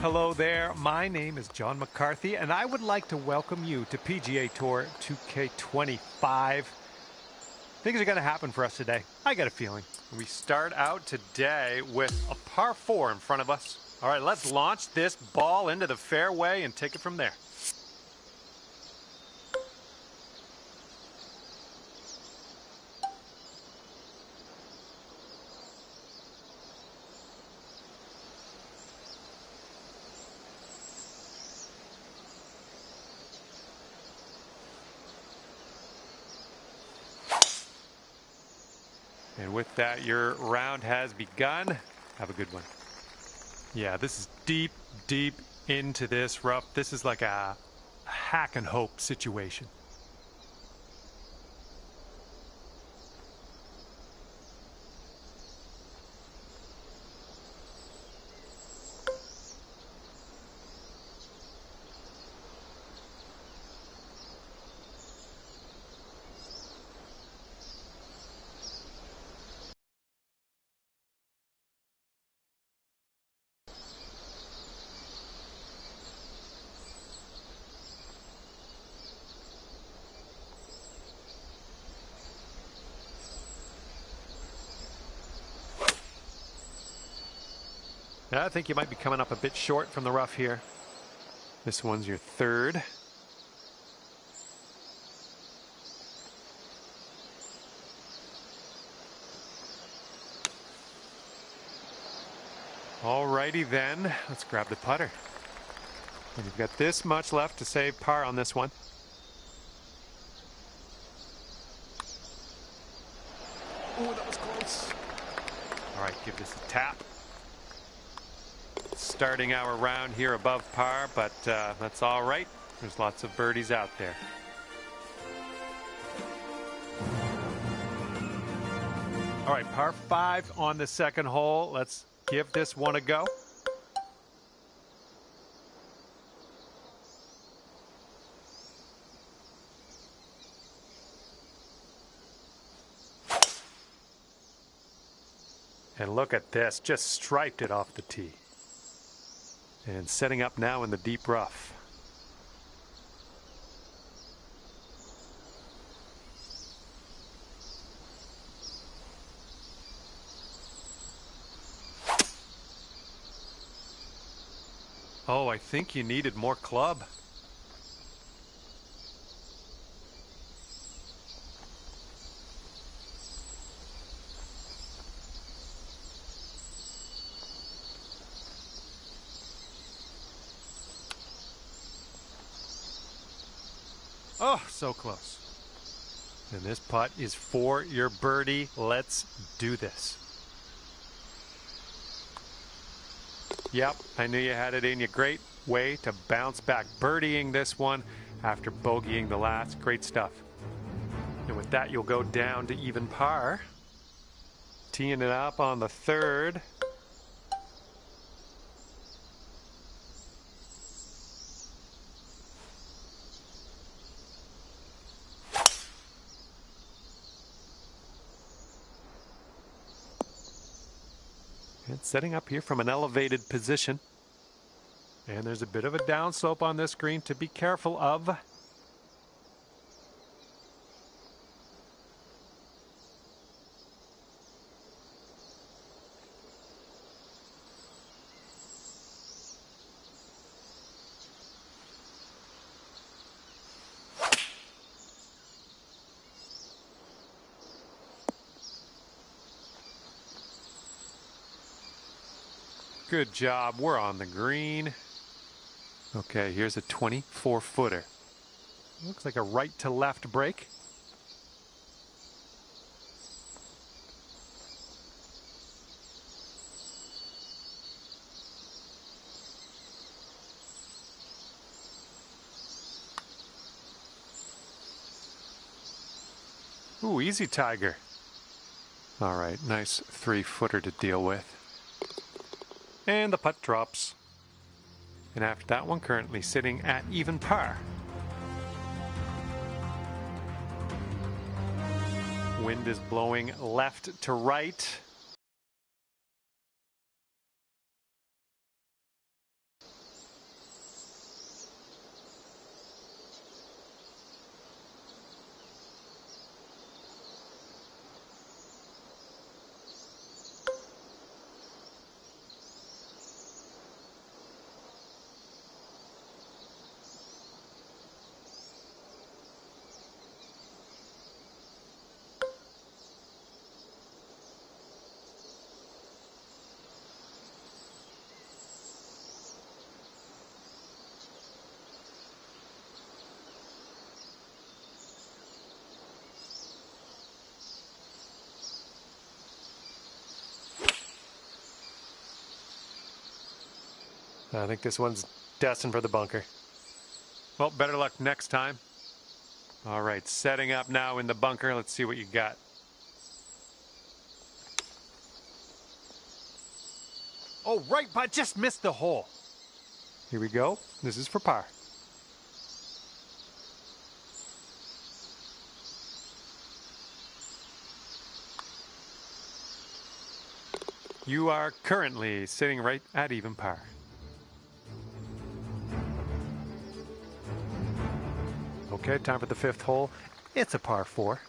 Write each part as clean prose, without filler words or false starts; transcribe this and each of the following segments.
Hello there, my name is John McCarthy, and I would like to welcome you to PGA Tour 2K25. Things are going to happen for us today. I got a feeling. We start out today with a par 4 in front of us. All right, let's launch this ball into the fairway and take it from there. And with that, your round has begun. Have a good one. Yeah, this is deep, deep into this rough. This is like a hack and hope situation. I think you might be coming up a bit short from the rough here. This one's your third. Alrighty then, let's grab the putter. And you've got this much left to save par on this one. Oh, that was close. All right, give this a tap. Starting our round here above par, but that's all right. There's lots of birdies out there. All right, par 5 on the second hole. Let's give this one a go. And look at this, just striped it off the tee. And setting up now in the deep rough. Oh, I think you needed more club. Oh, so close. And this putt is for your birdie. Let's do this. Yep, I knew you had it in you. Great way to bounce back. Birdieing this one after bogeying the last. Great stuff. And with that, you'll go down to even par. Teeing it up on the third. It's setting up here from an elevated position. And there's a bit of a downslope on this green to be careful of. Good job. We're on the green. Okay, here's a 24-footer. Looks like a right to left break. Ooh, easy Tiger. All right, nice 3-footer to deal with. And the putt drops. And after that one, currently sitting at even par. Wind is blowing left to right. I think this one's destined for the bunker. Well, better luck next time. All right, setting up now in the bunker. Let's see what you got. Oh, right, but I just missed the hole. Here we go. This is for par. You are currently sitting right at even par. Okay, time for the fifth hole. It's a par 4.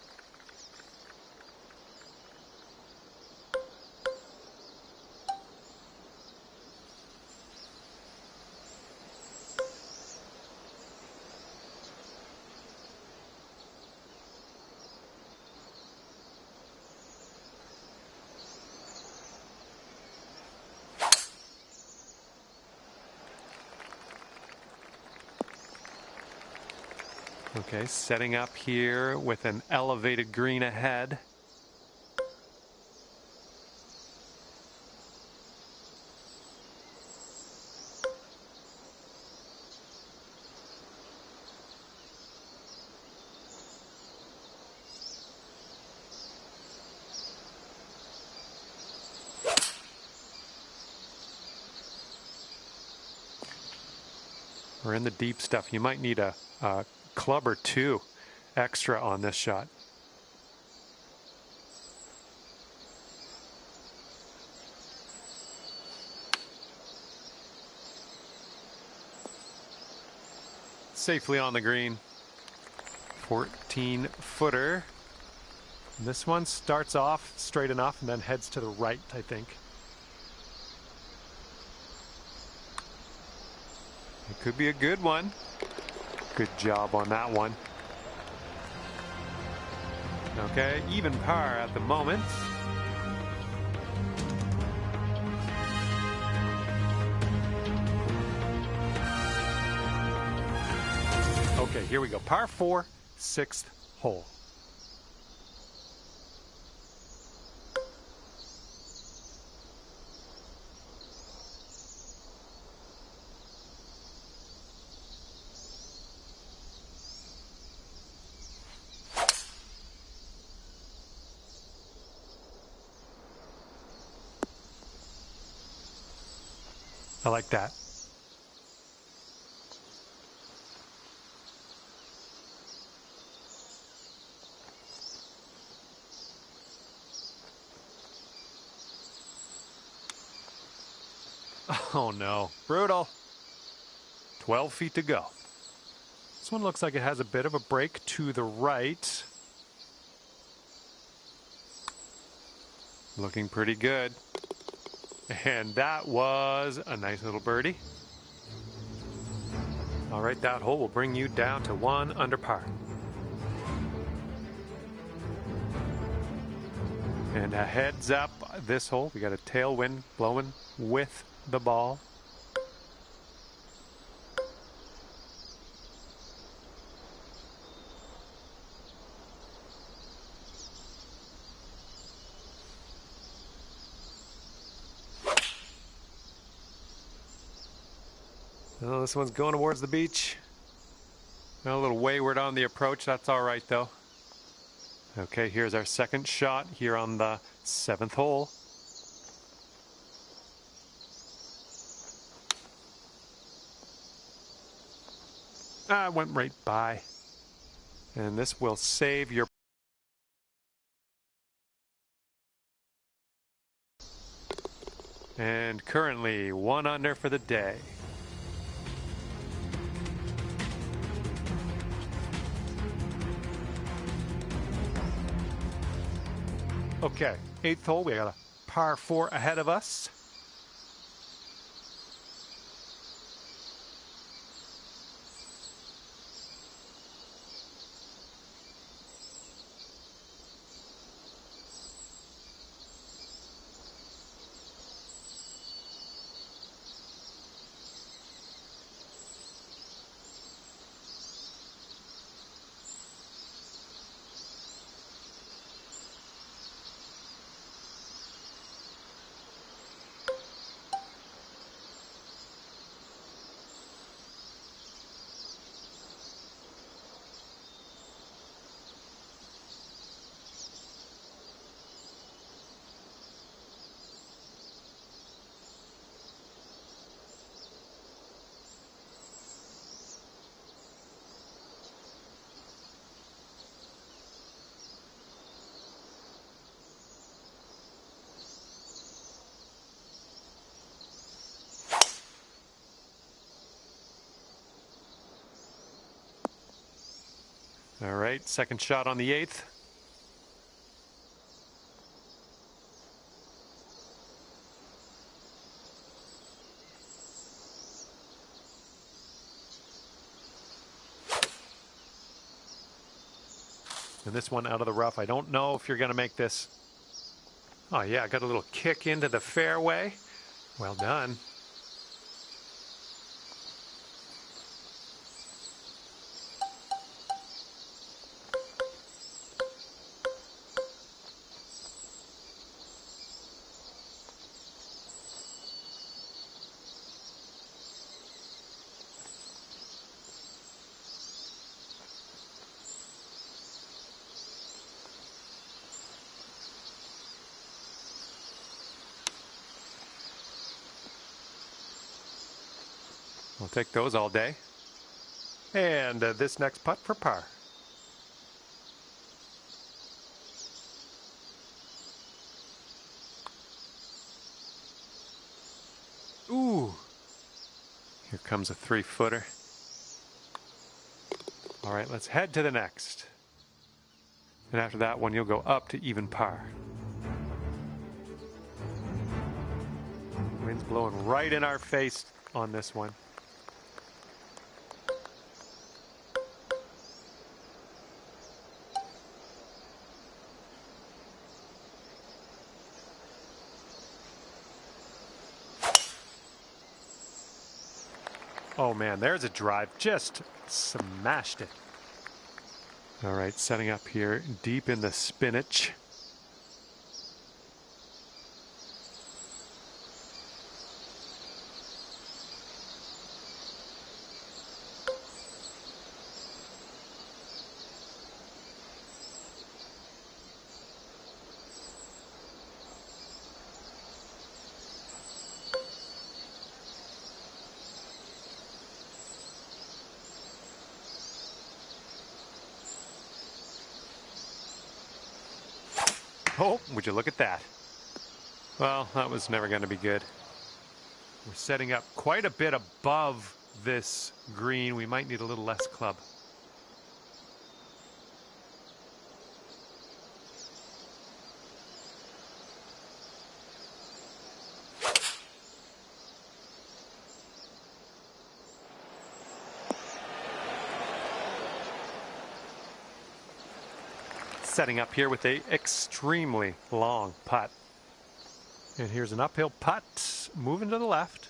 Okay, setting up here with an elevated green ahead. We're in the deep stuff. You might need a club or 2 extra on this shot. Safely on the green. 14-footer. This one starts off straight enough and then heads to the right, I think. It could be a good one. Good job on that one. Okay, even par at the moment. Okay, here we go. Par 4, 6th hole. I like that. Oh no, brutal. 12 feet to go. This one looks like it has a bit of a break to the right. Looking pretty good. And that was a nice little birdie. All right, that hole will bring you down to 1 under par. And a heads up, this hole, we got a tailwind blowing with the ball. Oh, this one's going towards the beach. A little wayward on the approach. That's all right, though. Okay, here's our second shot here on the 7th hole. I went right by. And this will save your... And currently 1 under for the day. Okay, 8th hole, we got a par 4 ahead of us. All right, second shot on the 8th. And this one out of the rough. I don't know if you're going to make this. Oh yeah, got a little kick into the fairway. Well done. We'll take those all day. And this next putt for par. Ooh. Here comes a 3-footer. All right, let's head to the next. And after that one, you'll go up to even par. Wind's blowing right in our face on this one. Oh man, there's a drive. Just smashed it. All right, setting up here deep in the spinach. Oh, would you look at that? Well, that was never going to be good. We're setting up quite a bit above this green. We might need a little less club. Setting up here with a extremely long putt. And here's an uphill putt, moving to the left.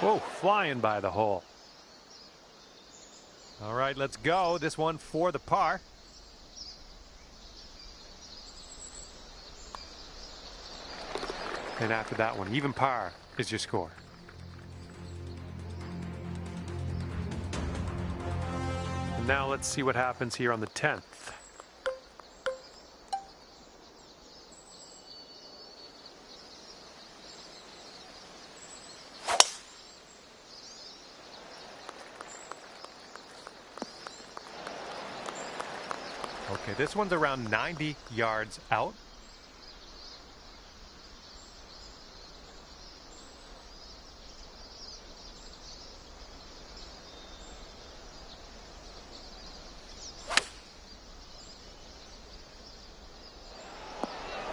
Whoa, flying by the hole. All right, let's go. This one for the par. And after that one, even par is your score. And now let's see what happens here on the 10th. Okay, this one's around 90 yards out.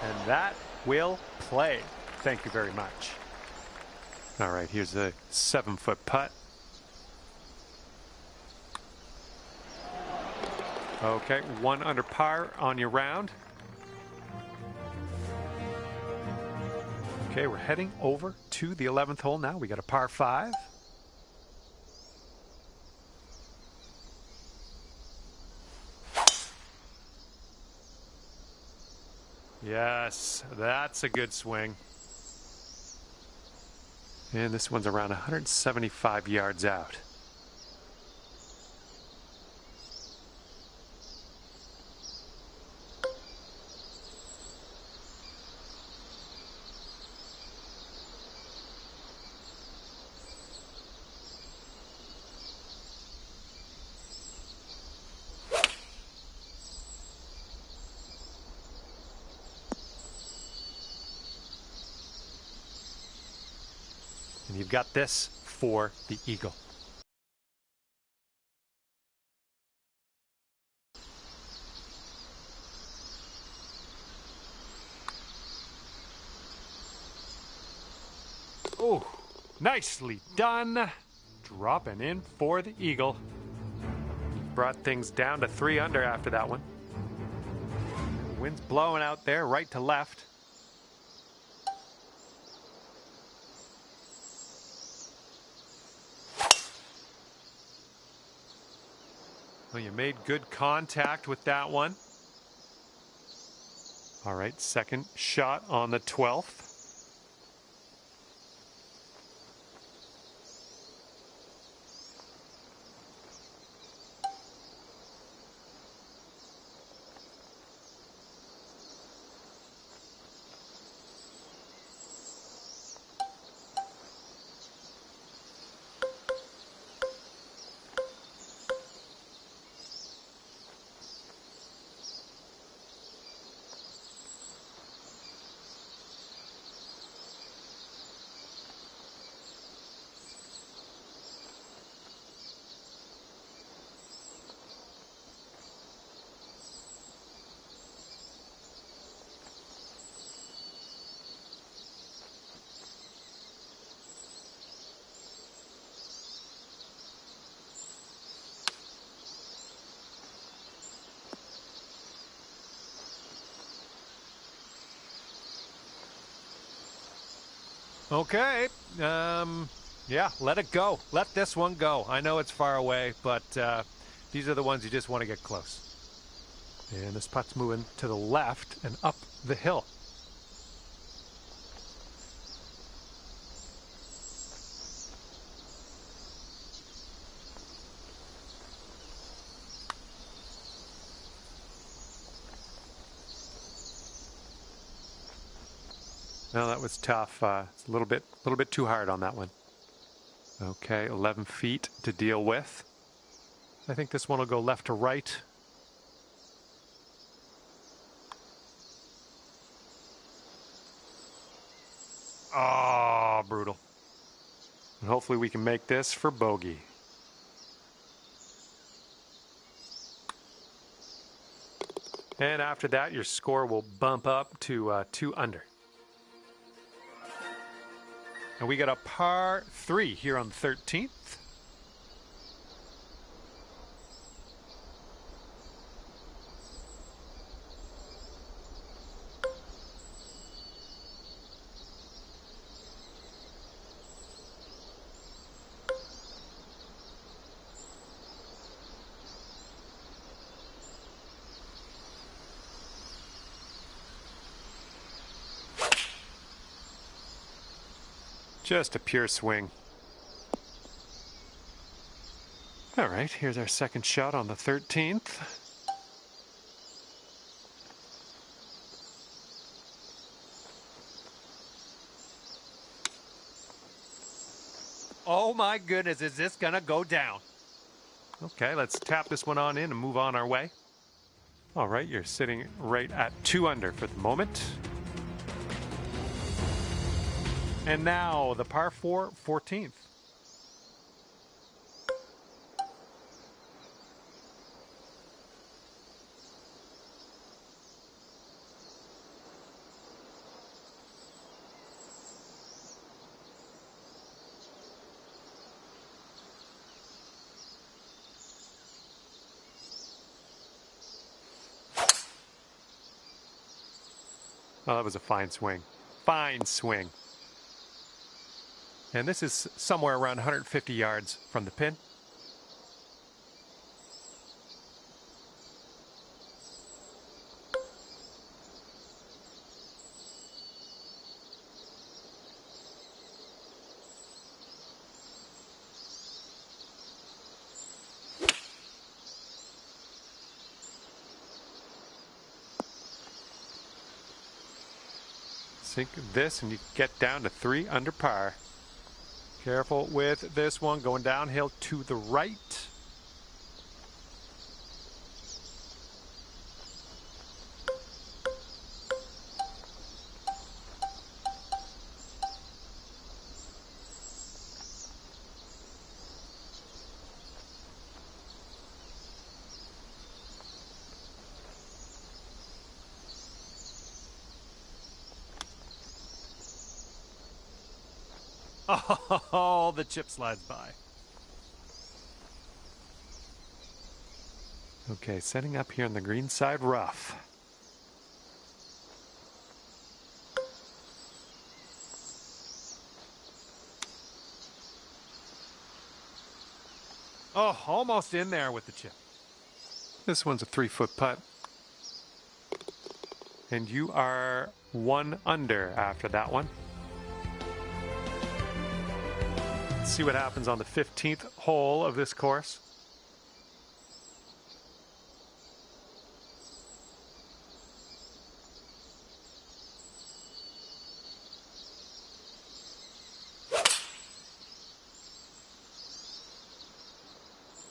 And that will play. Thank you very much. All right, here's a 7-foot putt. Okay, 1 under par on your round. Okay, we're heading over to the 11th hole now. We got a par 5. Yes, that's a good swing. And this one's around 175 yards out. got this for the eagle. Oh, nicely done. Dropping in for the eagle. Brought things down to 3 under after that one. Wind's blowing out there, right to left. Well, you made good contact with that one. All right, second shot on the 12th. Okay, yeah, let it go. Let this one go. I know it's far away, but these are the ones you just want to get close. And this putt's moving to the left and up the hill. No, that was tough. It's a little bit too hard on that one. Okay, 11 feet to deal with. I think this one will go left to right. Oh, brutal. And hopefully we can make this for bogey. And after that, your score will bump up to 2 under. And we got a par 3 here on the 13th. Just a pure swing. All right, here's our second shot on the 13th. Oh my goodness, is this gonna go down? Okay, let's tap this one on in and move on our way. All right, you're sitting right at 2 under for the moment. And now the par 4 14th. Oh, that was a fine swing. Fine swing. And this is somewhere around 150 yards from the pin. Sink this and you get down to 3 under par. Careful with this one going downhill to the right. Oh, the chip slides by. Okay, setting up here on the green side rough. Oh, almost in there with the chip. This one's a 3-foot putt. And you are 1 under after that one. Let's see what happens on the 15th hole of this course.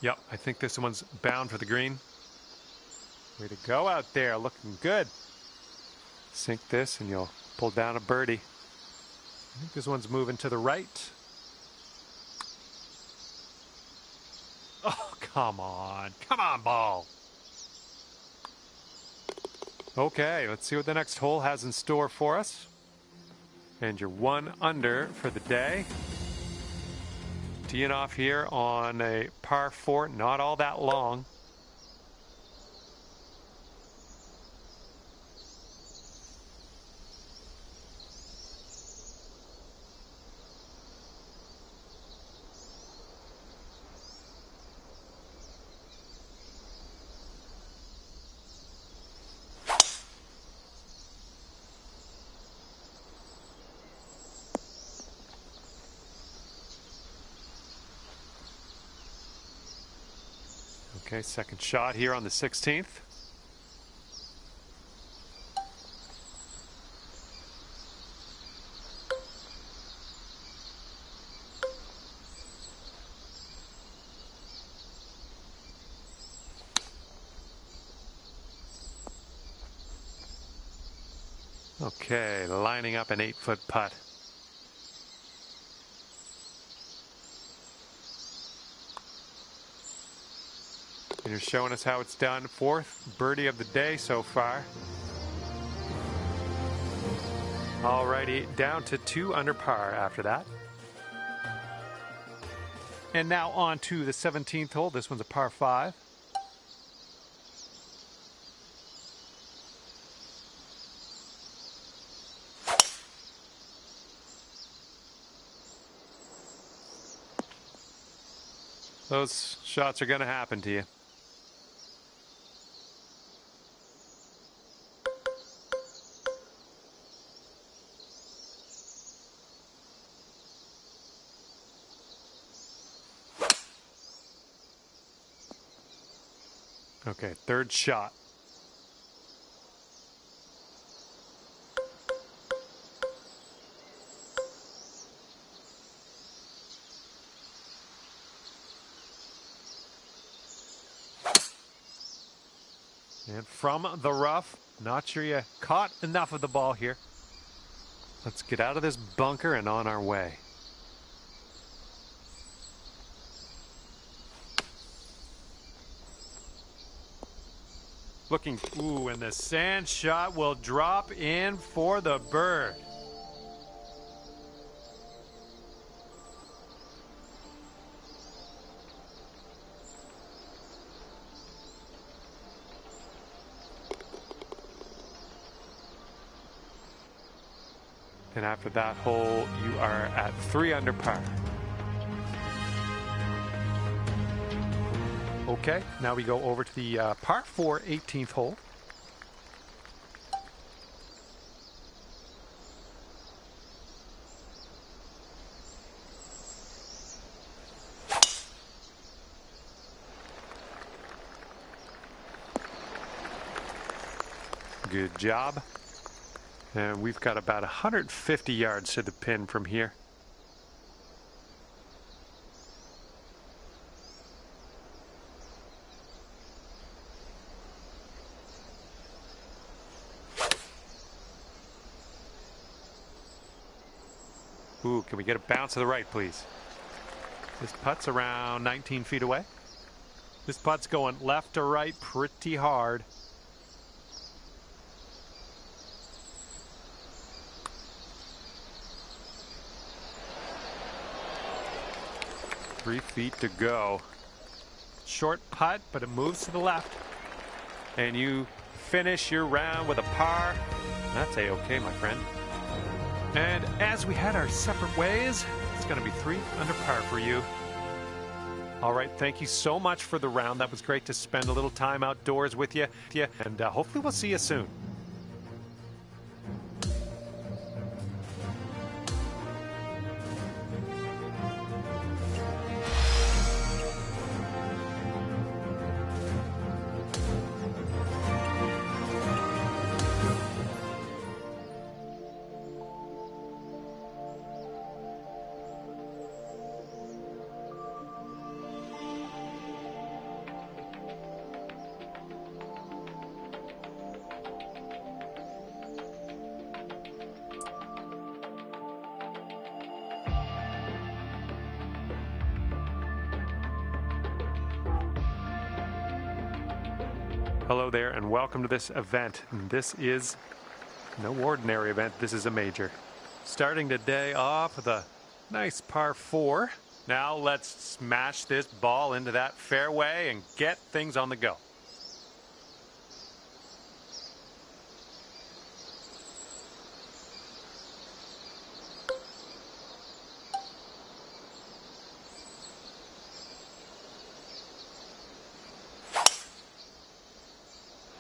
Yep, I think this one's bound for the green. Way to go out there, looking good. Sink this and you'll pull down a birdie. I think this one's moving to the right. Oh, come on, ball. Okay, let's see what the next hole has in store for us. And you're 1 under for the day. Teeing off here on a par 4, not all that long. Okay, second shot here on the 16th. Okay, lining up an 8-foot putt. And you're showing us how it's done. 4th birdie of the day so far. Alrighty, down to 2 under par after that. And now on to the 17th hole. This one's a par 5. Those shots are going to happen to you. Okay, third shot. And from the rough, not sure you caught enough of the ball here. Let's get out of this bunker and on our way. Looking, ooh, and the sand shot will drop in for the bird. And after that hole, you are at 3 under par. Okay, now we go over to the par 4 18th hole. Good job. And we've got about 150 yards to the pin from here. Ooh, can we get a bounce to the right, please? This putt's around 19 feet away. This putt's going left to right pretty hard. 3 feet to go. Short putt, but it moves to the left. And you finish your round with a par. That's a-okay, my friend. And as we head our separate ways, it's going to be 3 under par for you. All right, thank you so much for the round. That was great to spend a little time outdoors with you. And hopefully we'll see you soon. Hello there and welcome to this event. This is no ordinary event, this is a major. Starting today off with a nice par 4. Now let's smash this ball into that fairway and get things on the go.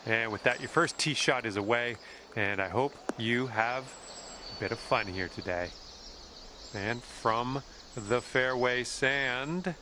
And with that, your first tee shot is away, and I hope you have a bit of fun here today. And from the fairway sand,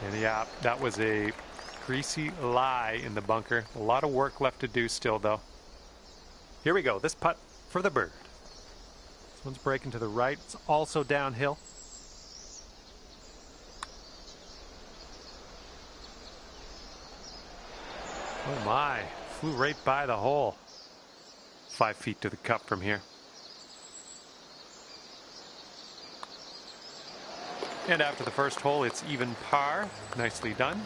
and yeah, that was a greasy lie in the bunker. A lot of work left to do still, though. Here we go. This putt for the bird. This one's breaking to the right. It's also downhill. Oh my, flew right by the hole. 5 feet to the cup from here. And after the first hole, it's even par. Nicely done.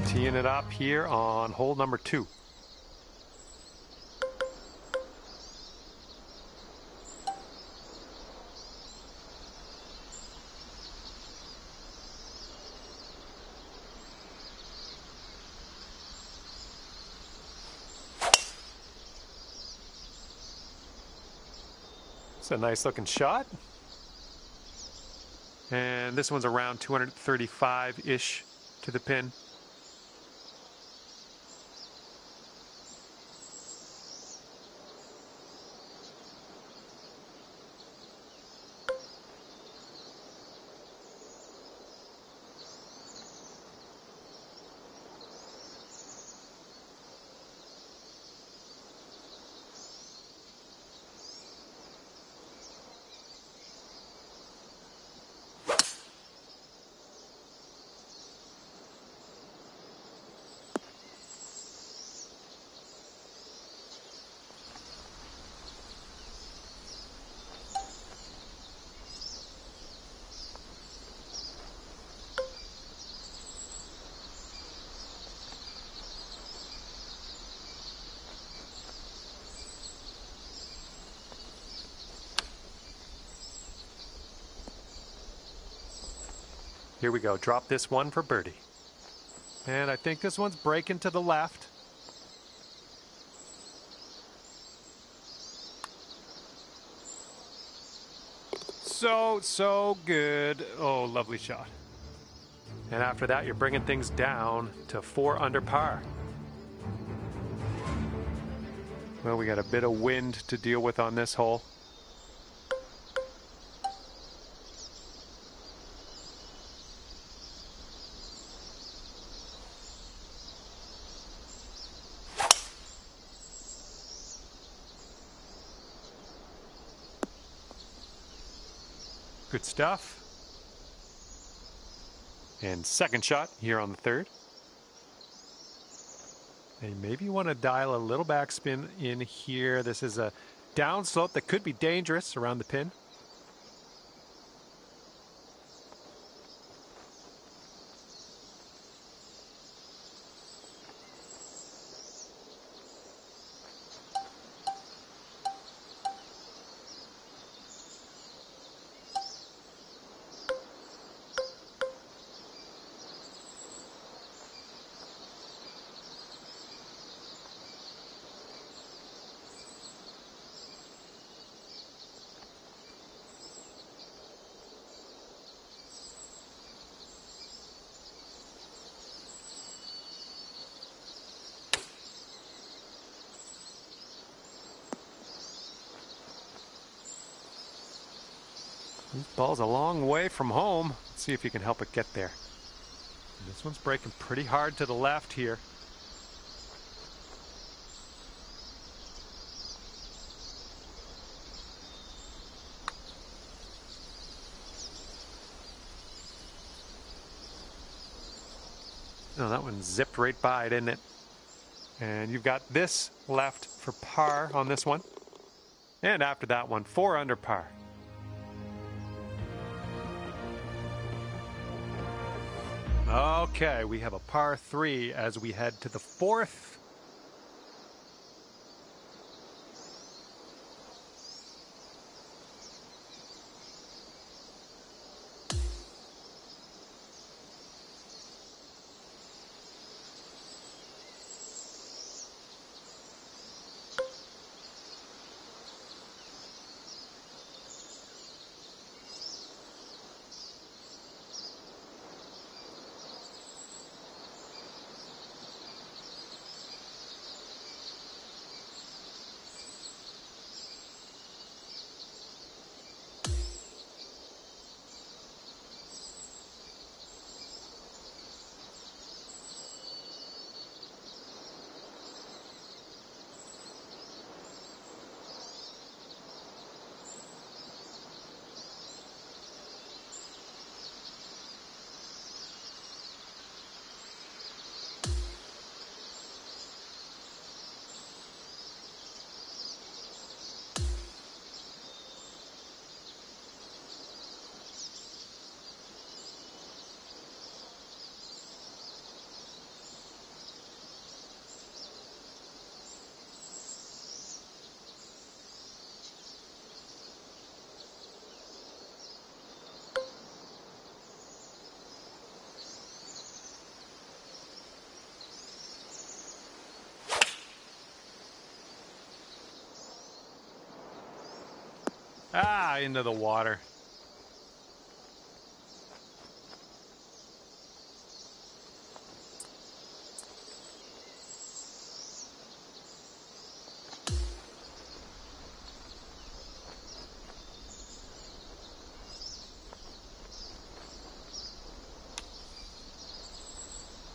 Teeing it up here on hole number 2. It's a nice looking shot. And this one's around 235-ish to the pin. Here we go. Drop this one for birdie. And I think this one's breaking to the left. So good. Oh, lovely shot. And after that, you're bringing things down to 4 under par. Well, we got a bit of wind to deal with on this hole. Good stuff. And second shot here on the third. And maybe you want to dial a little backspin in here. This is a downslope that could be dangerous around the pin. This ball's a long way from home. Let's see if you can help it get there. And this one's breaking pretty hard to the left here. Oh, that one zipped right by, didn't it? And you've got this left for par on this one. And after that one, 4 under par. Okay, we have a par 3 as we head to the fourth. Ah, into the water.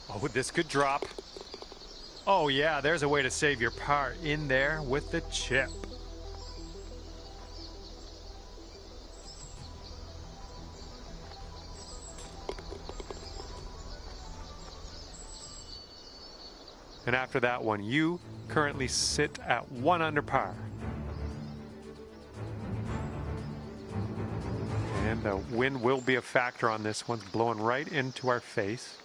Oh, this could drop. Oh yeah, there's a way to save your par in there with the chip. And after that one, you currently sit at 1 under par. And the wind will be a factor on this one. It's blowing right into our face.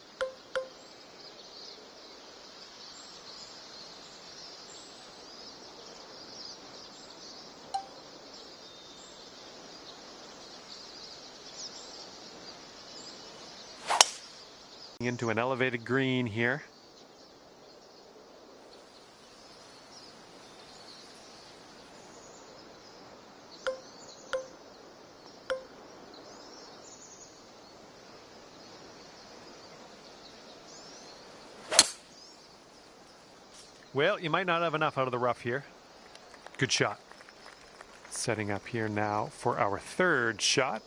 Into an elevated green here. Well, you might not have enough out of the rough here. Good shot. Setting up here now for our third shot.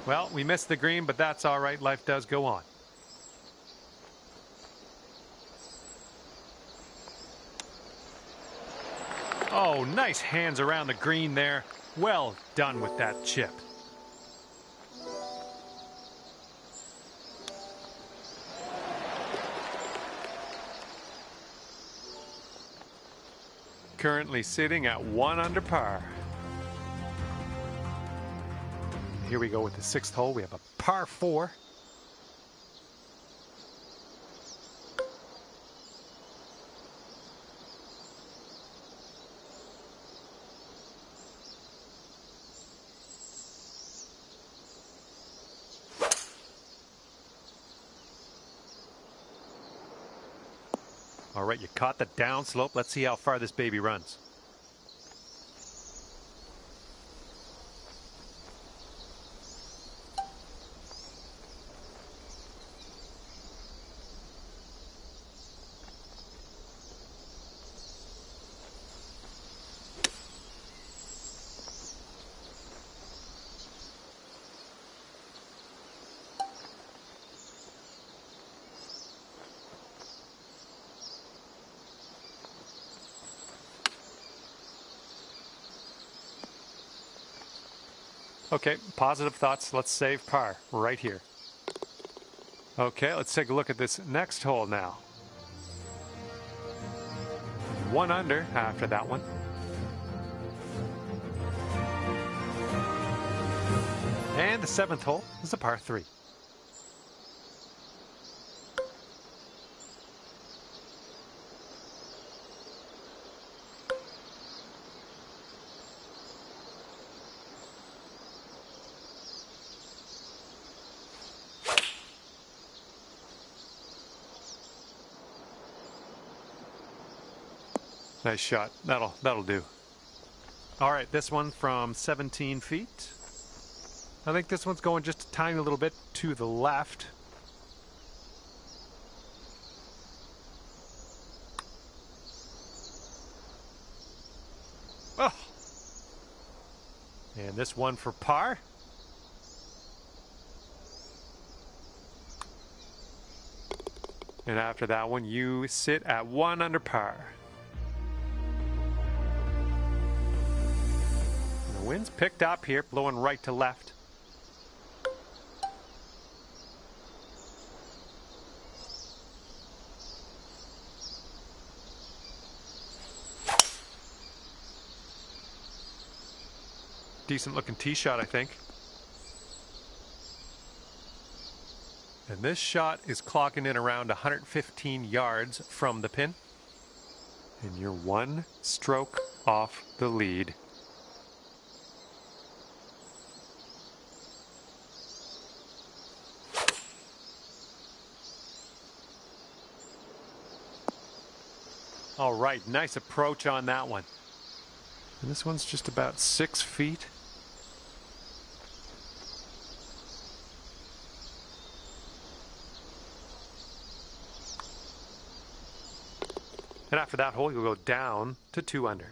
Well, we missed the green, but that's all right. Life does go on. Oh, nice hands around the green there. Well done with that chip. Currently sitting at 1 under par. Here we go with the 6th hole. We have a par 4. All right, you caught the downslope. Let's see how far this baby runs. Okay, positive thoughts. Let's save par right here. Okay, let's take a look at this next hole now. 1 under after that one. And the 7th hole is a par 3. Nice shot. That'll do. All right, this one from 17 feet. I think this one's going just a tiny little bit to the left. Oh. And this one for par. And after that one, you sit at 1 under par. The wind's picked up here, blowing right to left. Decent looking tee shot, I think. And this shot is clocking in around 115 yards from the pin. And you're 1 stroke off the lead. All right, nice approach on that one. And this one's just about 6 feet. And after that hole, you'll go down to 2 under.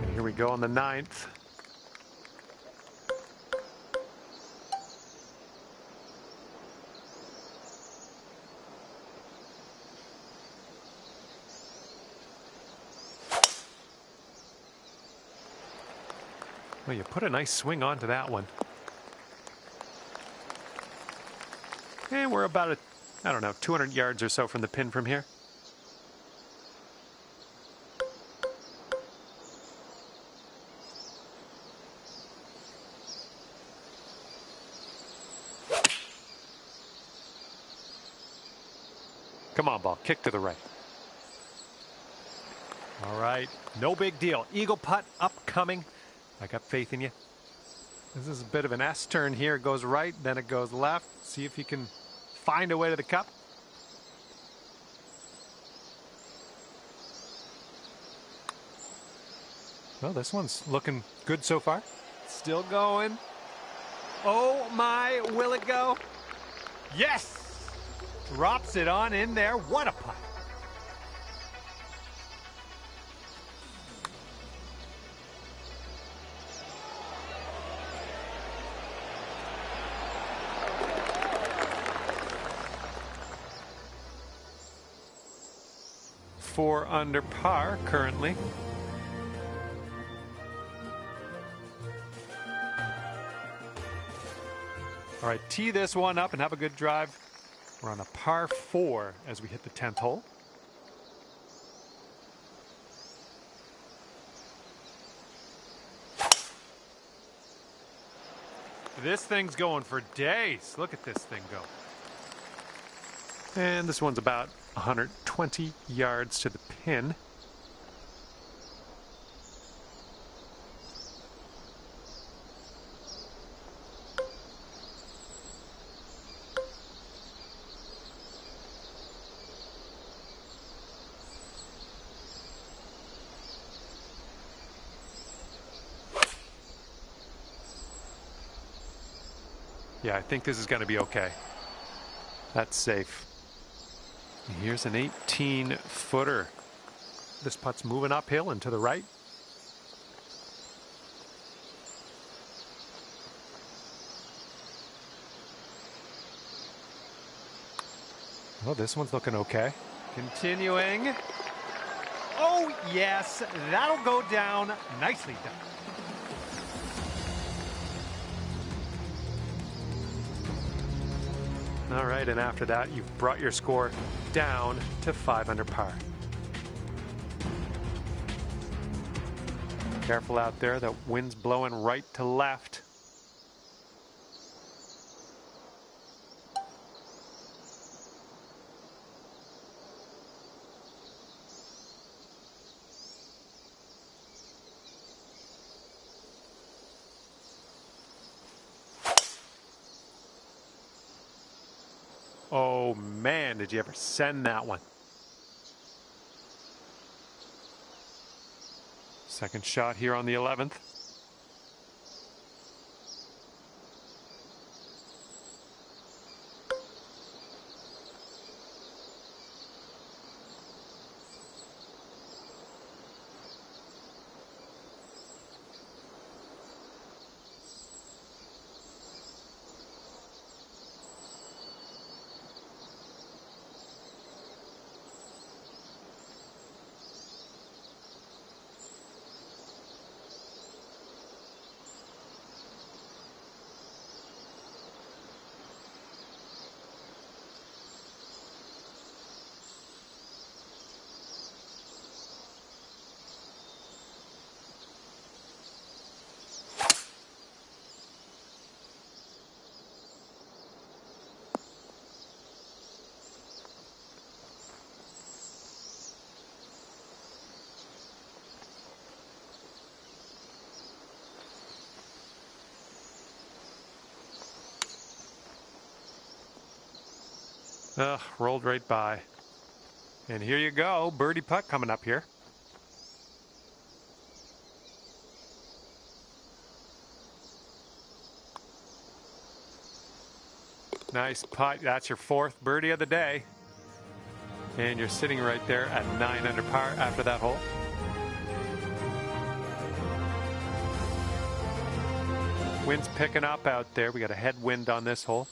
And here we go on the 9th. Well, you put a nice swing onto that one. And we're about, I don't know, 200 yards or so from the pin from here. Come on, ball. Kick to the right. All right. No big deal. Eagle putt upcoming. I got faith in you. This is a bit of an S turn here. It goes right, then it goes left. See if you can find a way to the cup. Well, this one's looking good so far. Still going. Oh my, will it go? Yes! Drops it on in there. What a putt. Four under par currently. All right, tee this one up and have a good drive. We're on a par 4 as we hit the 10th hole. This thing's going for days. Look at this thing go. And this one's about 120 yards to the pin. Yeah, I think this is going to be okay. That's safe. Here's an 18-footer. This putt's moving uphill and to the right. Oh, this one's looking okay. Continuing. Oh, yes, that'll go down. Nicely done. All right, and after that, you've brought your score down to 5 under par. Careful out there, that wind's blowing right to left. Oh man, did you ever send that one? Second shot here on the 11th. Ugh, rolled right by. And here you go, birdie putt coming up here. Nice putt. That's your 4th birdie of the day. And you're sitting right there at 9 under par after that hole. Wind's picking up out there. We got a headwind on this hole.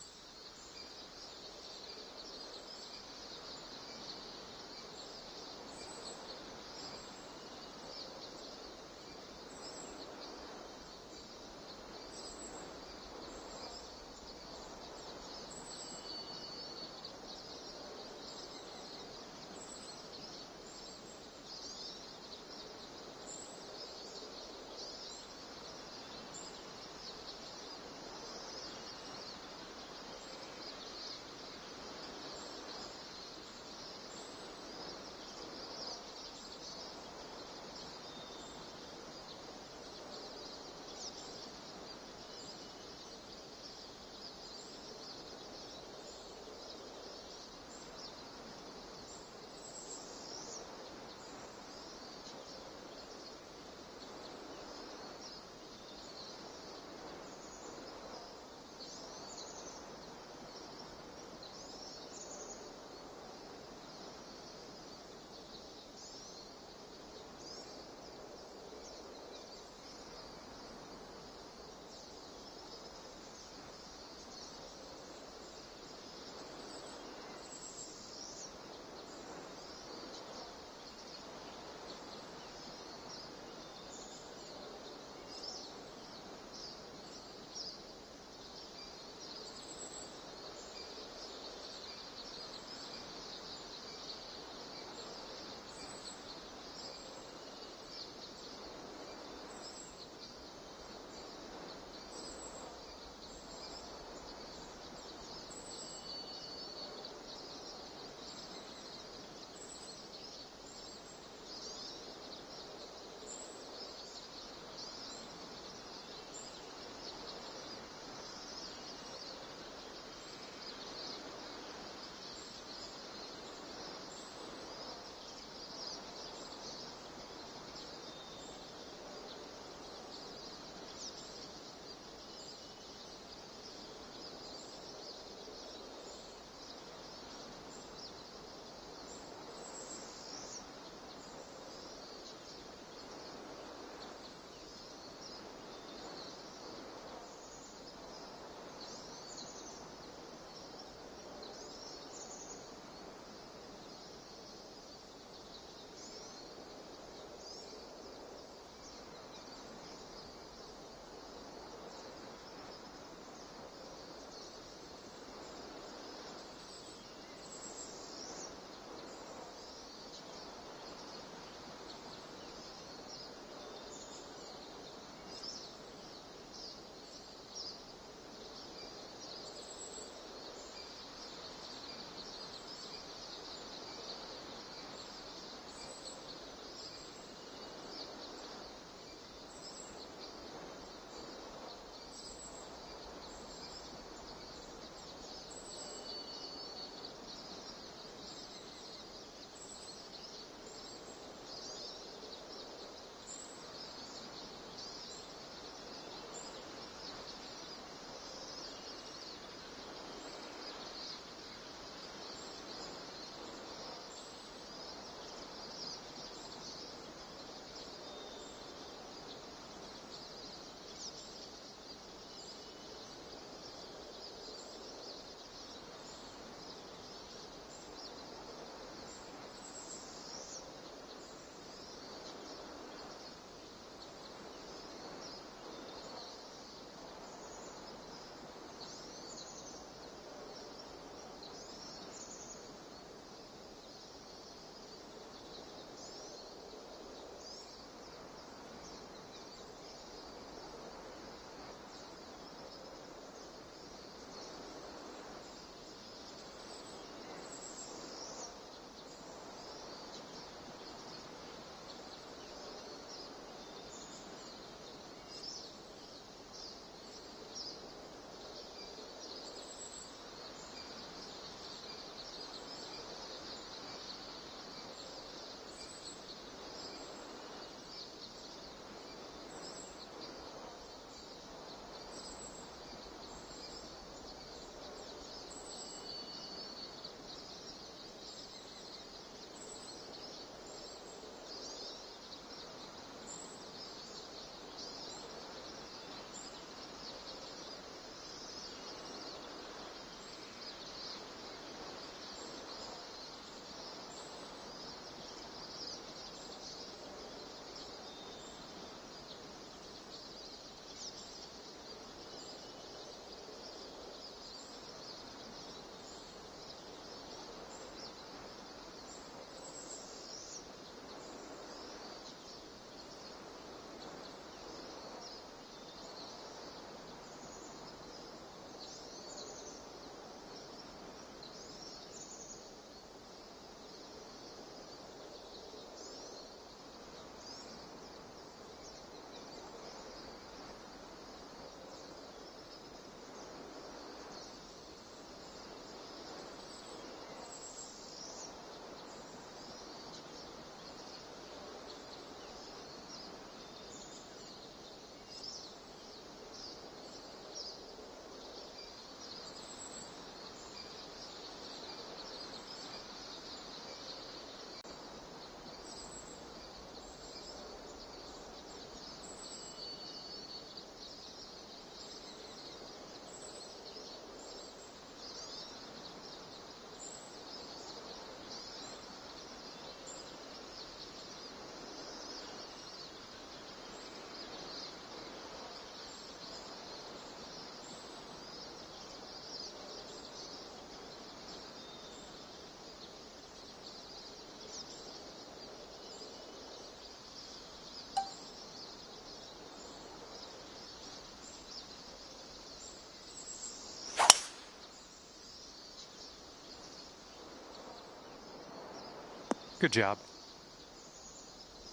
Good job.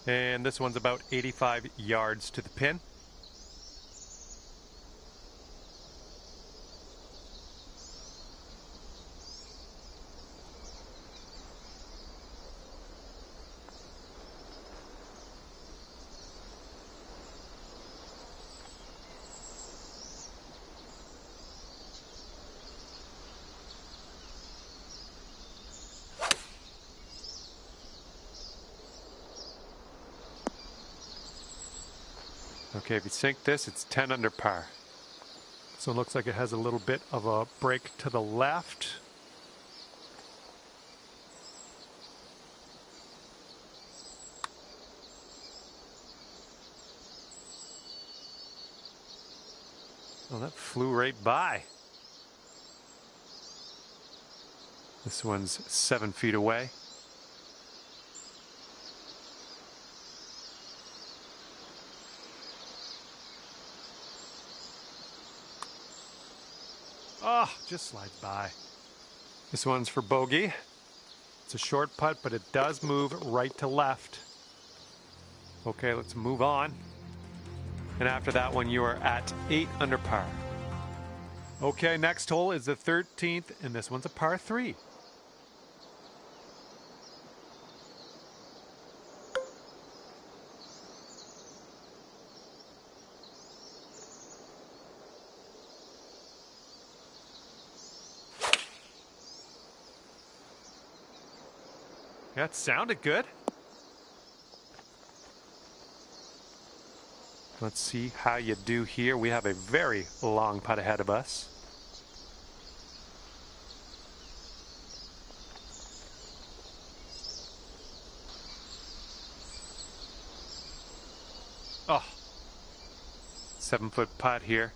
And this one's about 85 yards to the pin. Okay, if you sink this, it's 10 under par. So it looks like it has a little bit of a break to the left. Oh, that flew right by. This one's 7 feet away. Oh, just slides by. This one's for bogey. It's a short putt, but it does move right to left. Okay, let's move on. And after that one, you are at 8 under par. Okay, next hole is the 13th, and this one's a par 3. That sounded good. Let's see how you do here. We have a very long putt ahead of us. Oh, 7-foot putt here.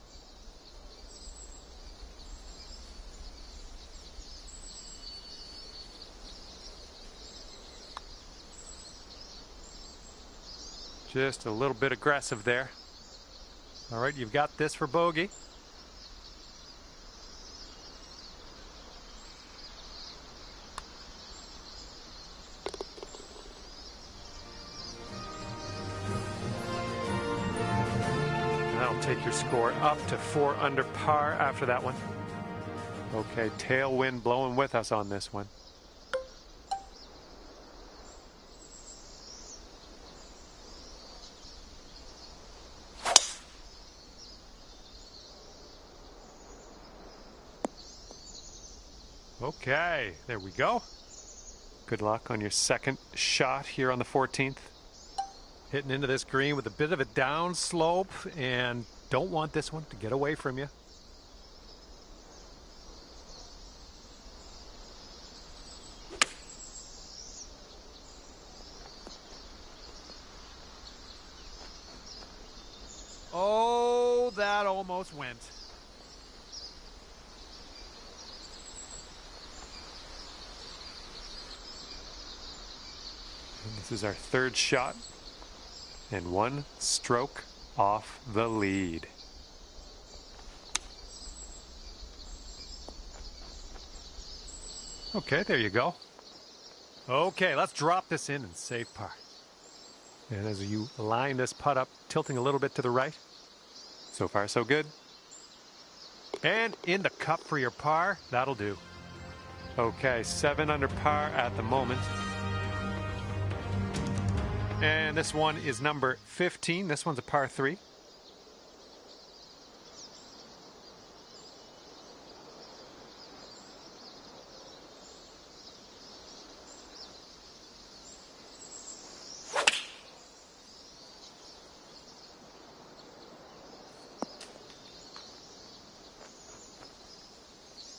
Just a little bit aggressive there. All right, you've got this for bogey. That'll take your score up to 4 under par after that one. Okay, tailwind blowing with us on this one. Okay, there we go. Good luck on your second shot here on the 14th. Hitting into this green with a bit of a down slope, and don't want this one to get away from you. Oh, that almost went. And this is our third shot, and 1 stroke off the lead. Okay, there you go. Okay, let's drop this in and save par. And as you line this putt up, tilting a little bit to the right. So far, so good. And in the cup for your par, that'll do. Okay, 7 under par at the moment. And this one is number 15. This one's a par 3.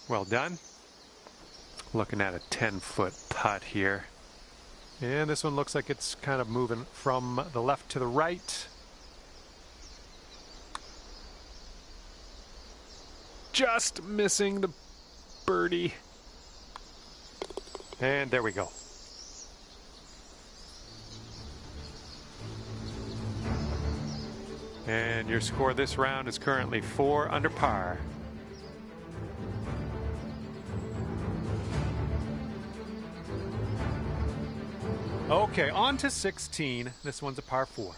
Well done. Looking at a 10-foot putt here. And this one looks like it's kind of moving from the left to the right. Just missing the birdie. And there we go. And your score this round is currently 4 under par. Okay, on to 16. This one's a par 4.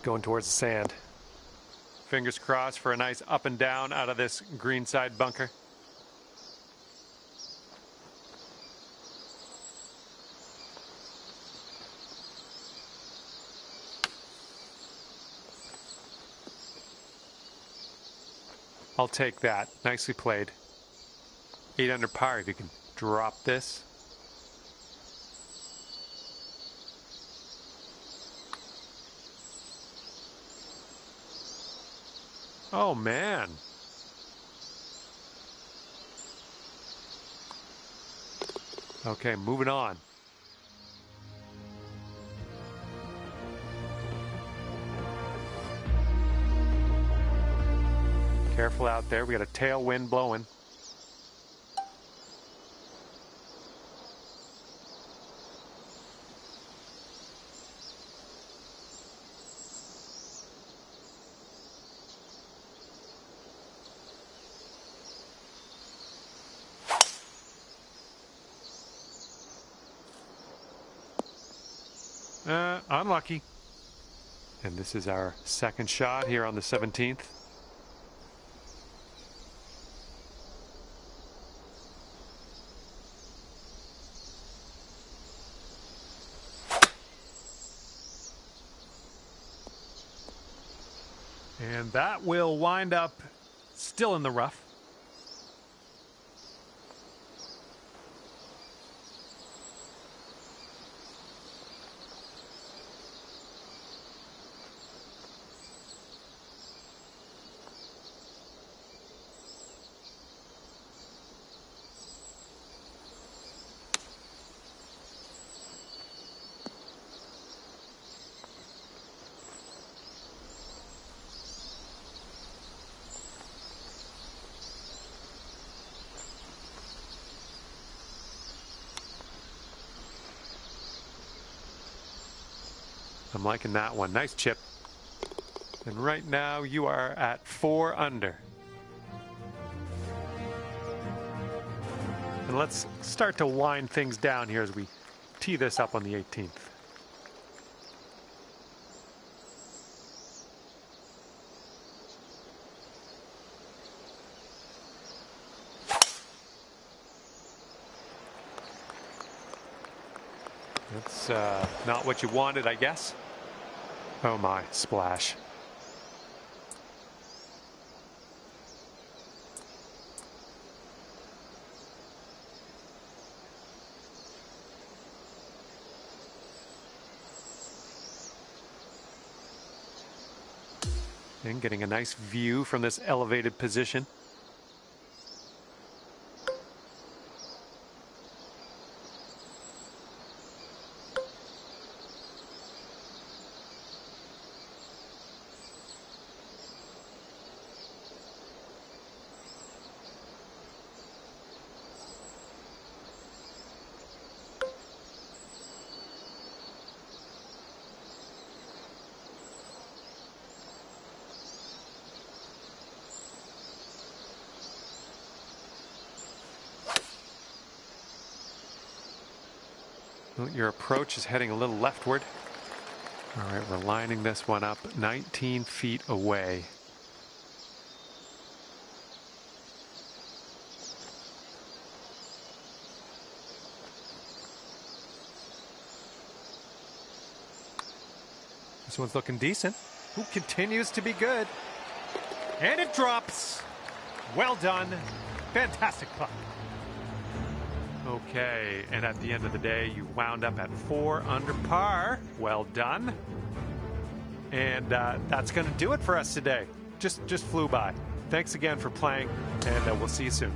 going towards the sand. Fingers crossed for a nice up and down out of this green side bunker. I'll take that. Nicely played. 8 under par if you can drop this. Oh, man. Okay, moving on. Careful out there. We got a tailwind blowing. Unlucky. And this is our second shot here on the 17th. And that will wind up still in the rough. I'm liking that one. Nice chip. And right now you are at 4 under. And let's start to wind things down here as we tee this up on the 18th. That's not what you wanted, I guess. Oh my, splash. And getting a nice view from this elevated position. Well, your approach is heading a little leftward. All right, we're lining this one up 19 feet away. This one's looking decent. Ooh, continues to be good. And it drops. Well done. Fantastic putt. Okay, and at the end of the day, you wound up at 4 under par. Well done. And that's going to do it for us today. Just flew by. Thanks again for playing, and we'll see you soon.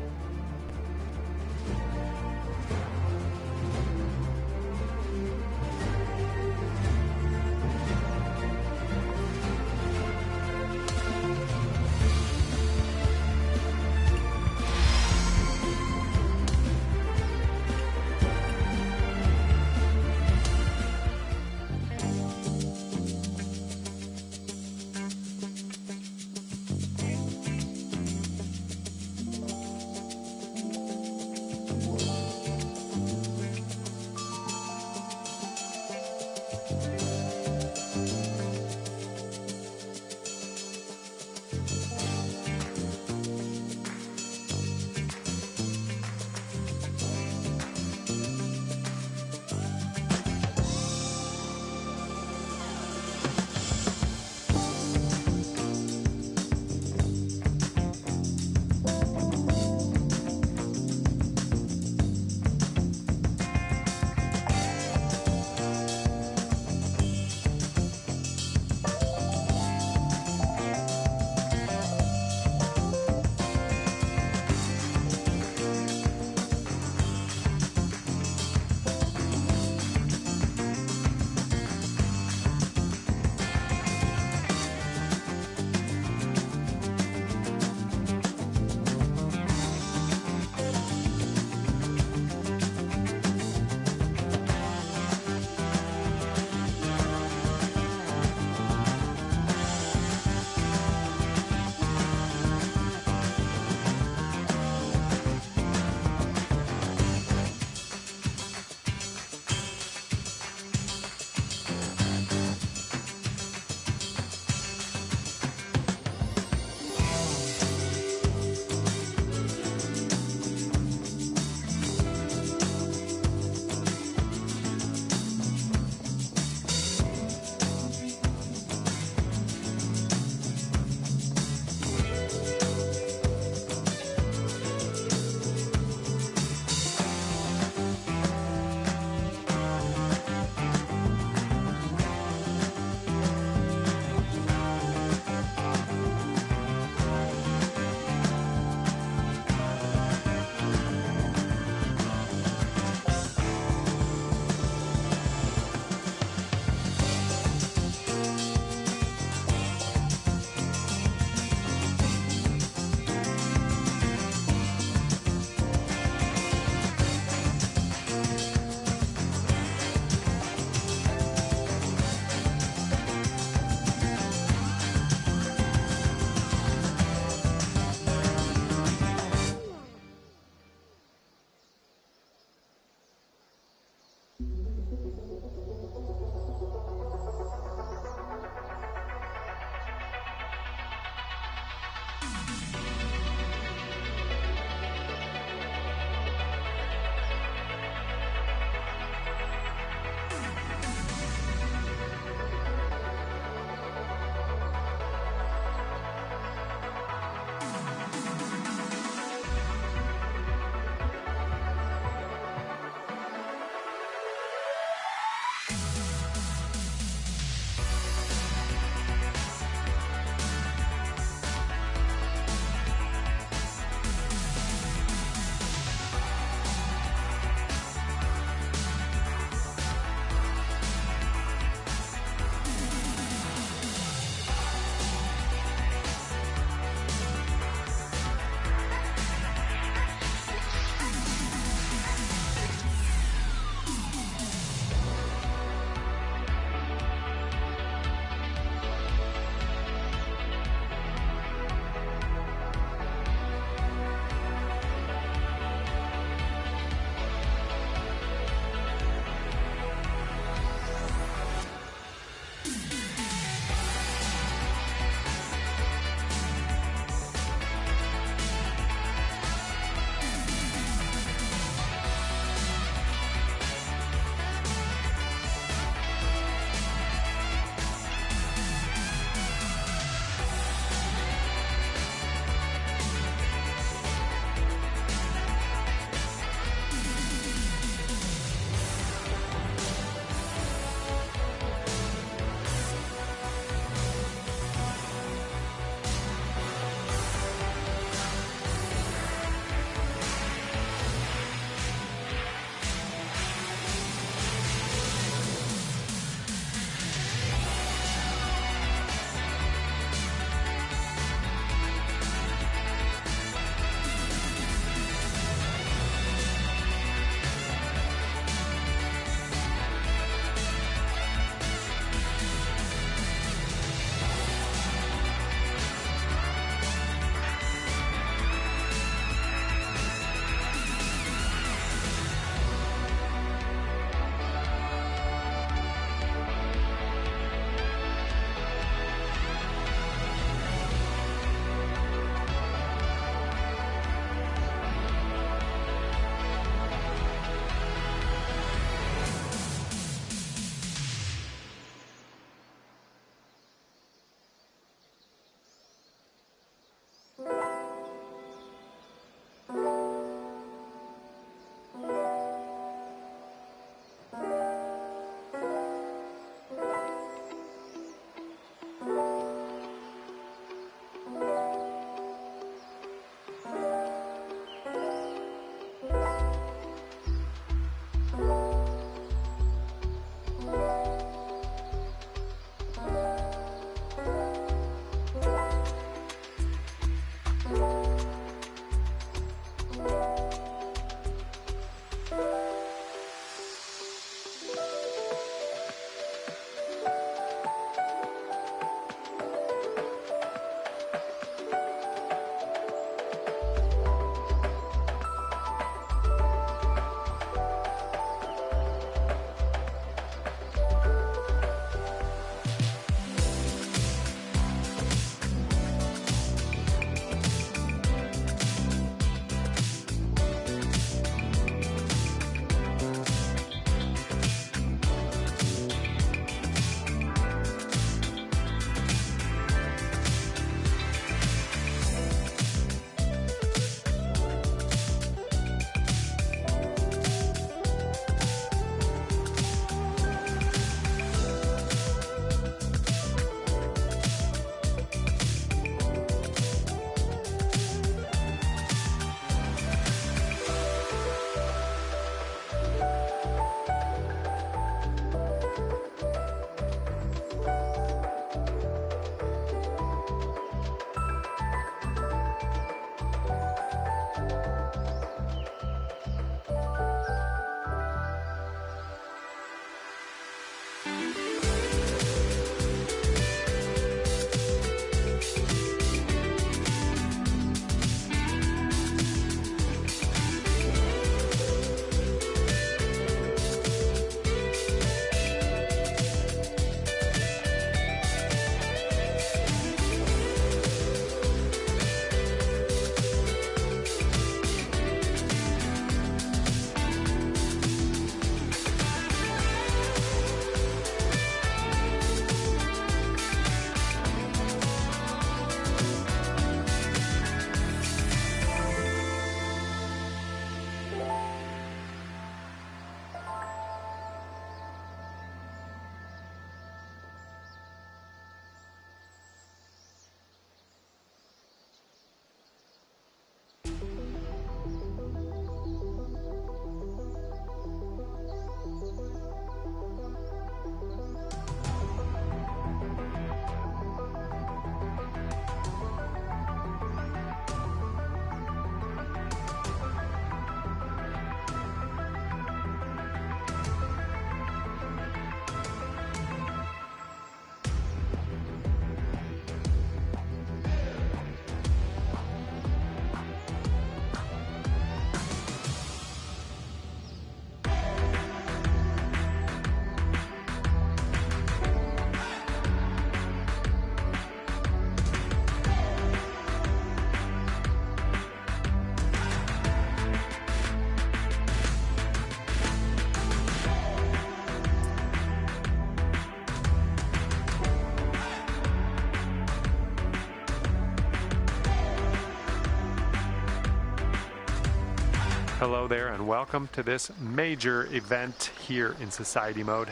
Hello there and welcome to this major event here in Society Mode.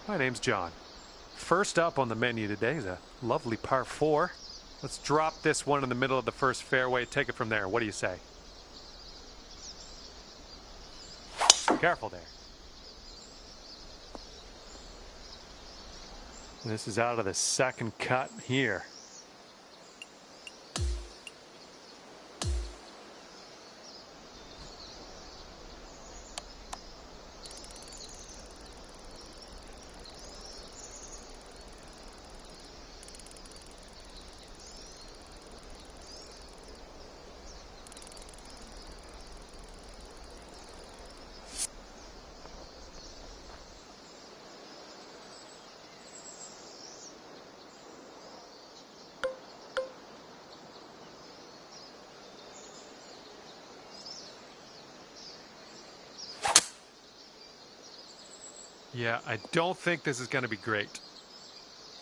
My name's John. First up on the menu today is a lovely par 4. Let's drop this one in the middle of the first fairway, take it from there. What do you say? Careful there. This is out of the second cut here. Yeah, I don't think this is going to be great.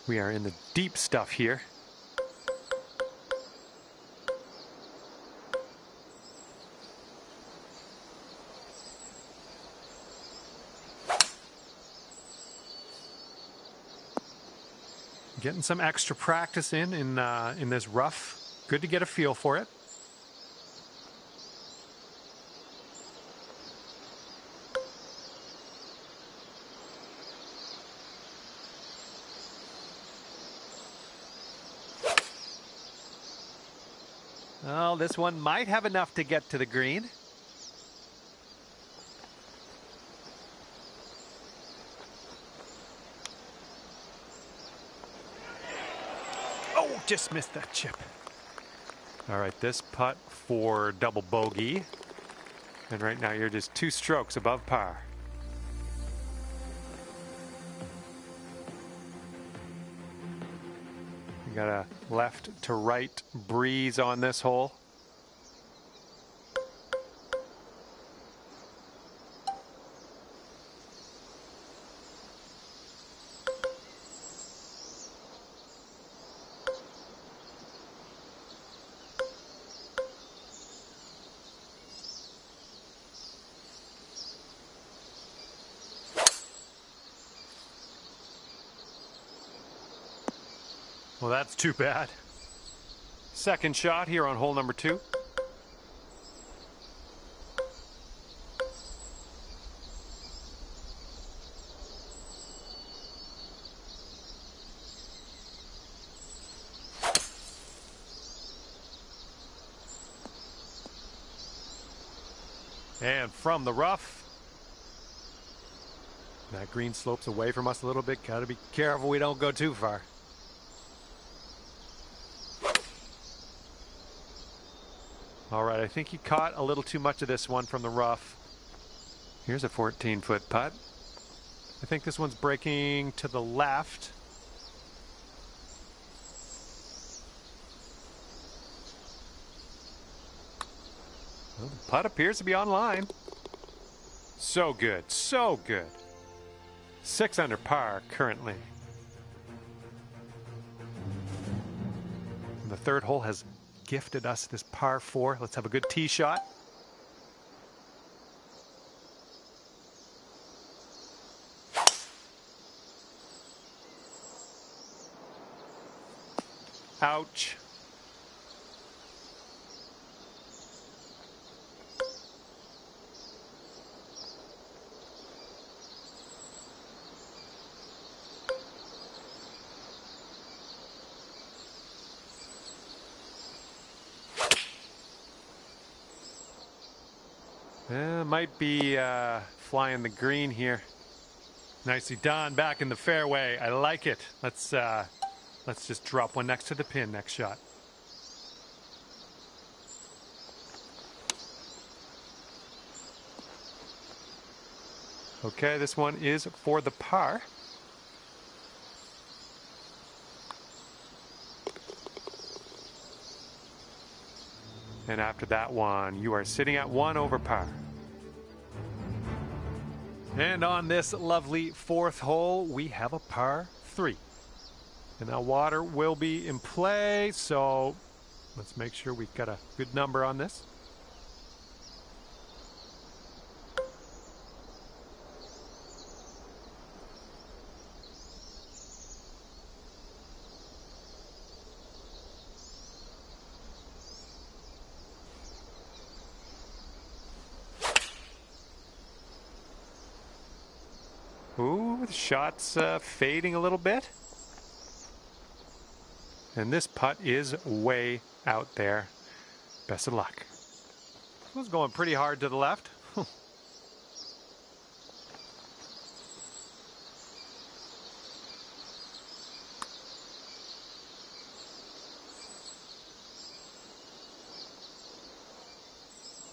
We are in the deep stuff here. Getting some extra practice in this rough. Good to get a feel for it. Well, this one might have enough to get to the green. Oh, just missed that chip. All right, this putt for double bogey. And right now you're just 2 strokes above par. You got a left to right breeze on this hole. Well, that's too bad. Second shot here on hole number 2. And from the rough. That green slopes away from us a little bit. Got to be careful we don't go too far. All right, I think he caught a little too much of this one from the rough. Here's a 14-foot putt. I think this one's breaking to the left. Well, the putt appears to be on line. So good, so good. 6 under par currently. And the third hole has gifted us this par 4. Let's have a good tee shot. Ouch. Might be flying the green here. Nicely done, back in the fairway. I like it. Let's just drop one next to the pin next shot. Okay, this one is for the par. And after that one, you are sitting at 1 over par. And on this lovely 4th hole, we have a par 3. And now water will be in play, so let's make sure we've got a good number on this. The shot's fading a little bit. And this putt is way out there. Best of luck. It was going pretty hard to the left.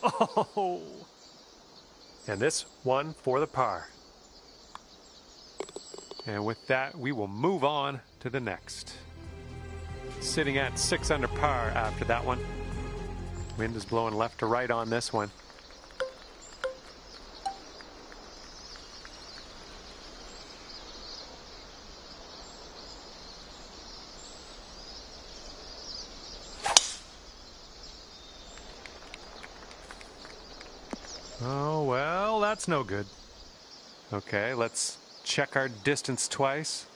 Oh! And this one for the par. And with that, we will move on to the next. Sitting at 6 under par after that one. Wind is blowing left to right on this one. Oh, well, that's no good. Okay, let's check our distance twice.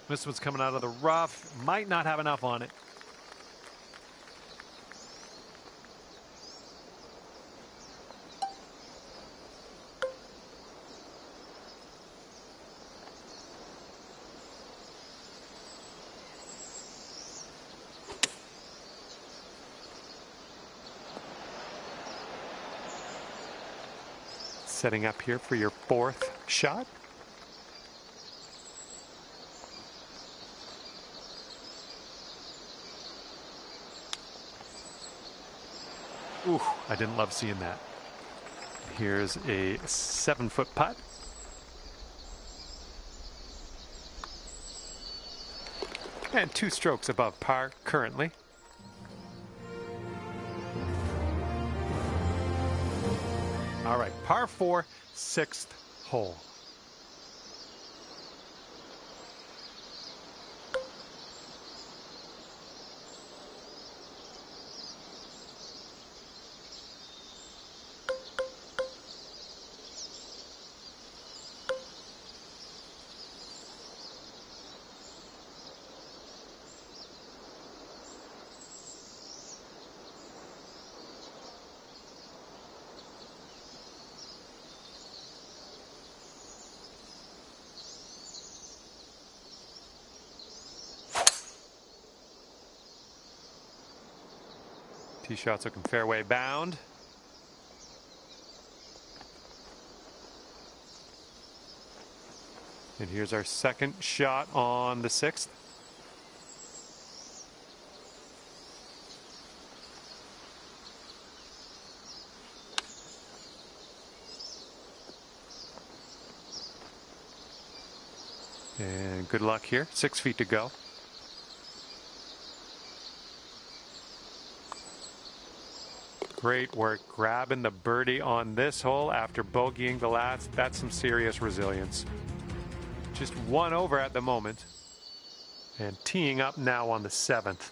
This one's coming out of the rough. Might not have enough on it. Setting up here for your fourth shot. Ooh, I didn't love seeing that. Here's a 7-foot putt. And 2 strokes above par currently. All right, par 4, 6th hole. Tee shots looking fairway bound. And here's our second shot on the 6th. And good luck here. 6 feet to go. Great work grabbing the birdie on this hole after bogeying the last. That's some serious resilience. Just 1 over at the moment. And teeing up now on the 7th.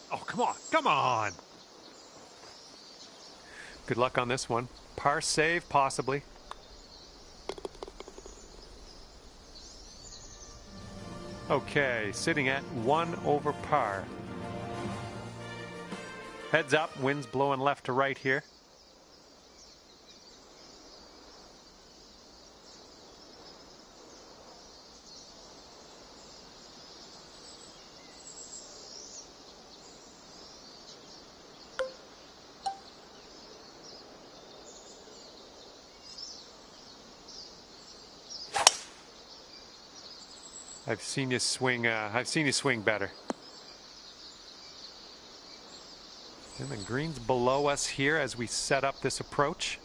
Oh, come on, come on. Good luck on this one. Par save, possibly. Okay, sitting at 1 over par. Heads up, wind's blowing left to right here. I've seen you swing better. And the green's below us here as we set up this approach.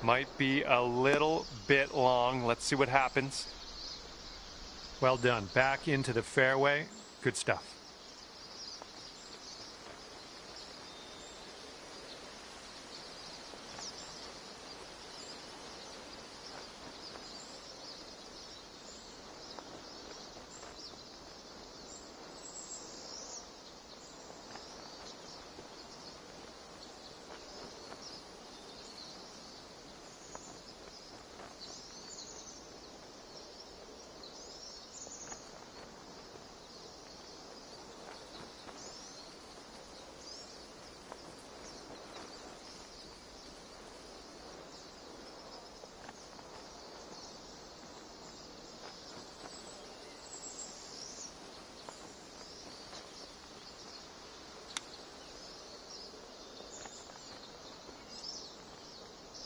Might be a little bit long. Let's see what happens. Well done. Back into the fairway. Good stuff.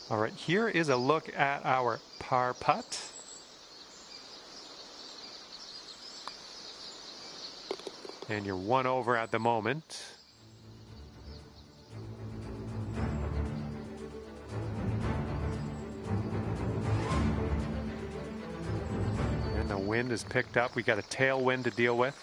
All right, here is a look at our par putt. And you're 1 over at the moment. And the wind is picked up. We got a tailwind to deal with.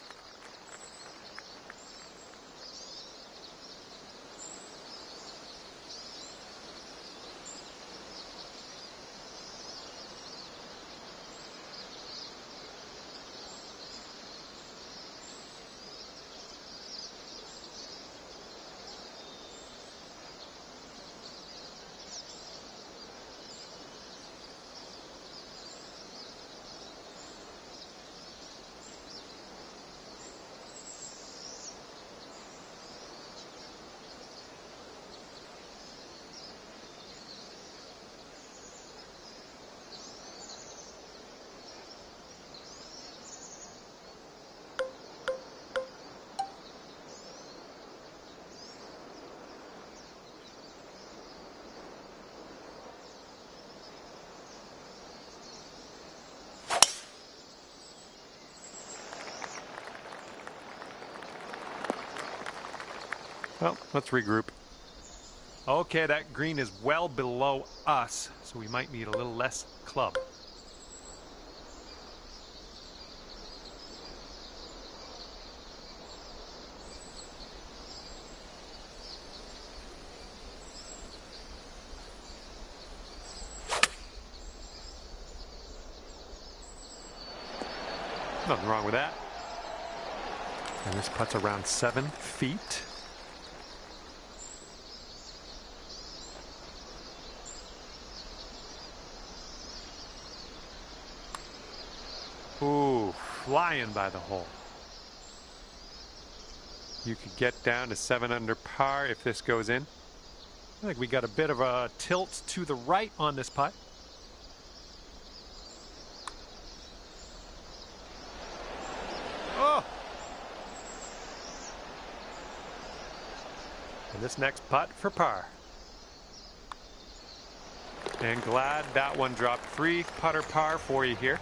Well, let's regroup. Okay, that green is well below us, so we might need a little less club. Nothing wrong with that. And this putt's around 7 feet. Ooh, flying by the hole. You could get down to 7 under par if this goes in. I think we got a bit of a tilt to the right on this putt. Oh! And this next putt for par. And glad that one dropped. 3 putter par for you here.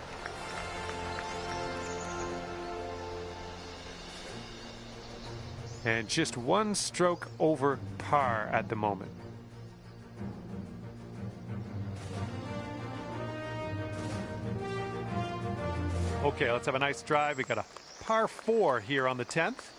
And just 1 stroke over par at the moment. Okay, let's have a nice drive. We got a par 4 here on the 10th.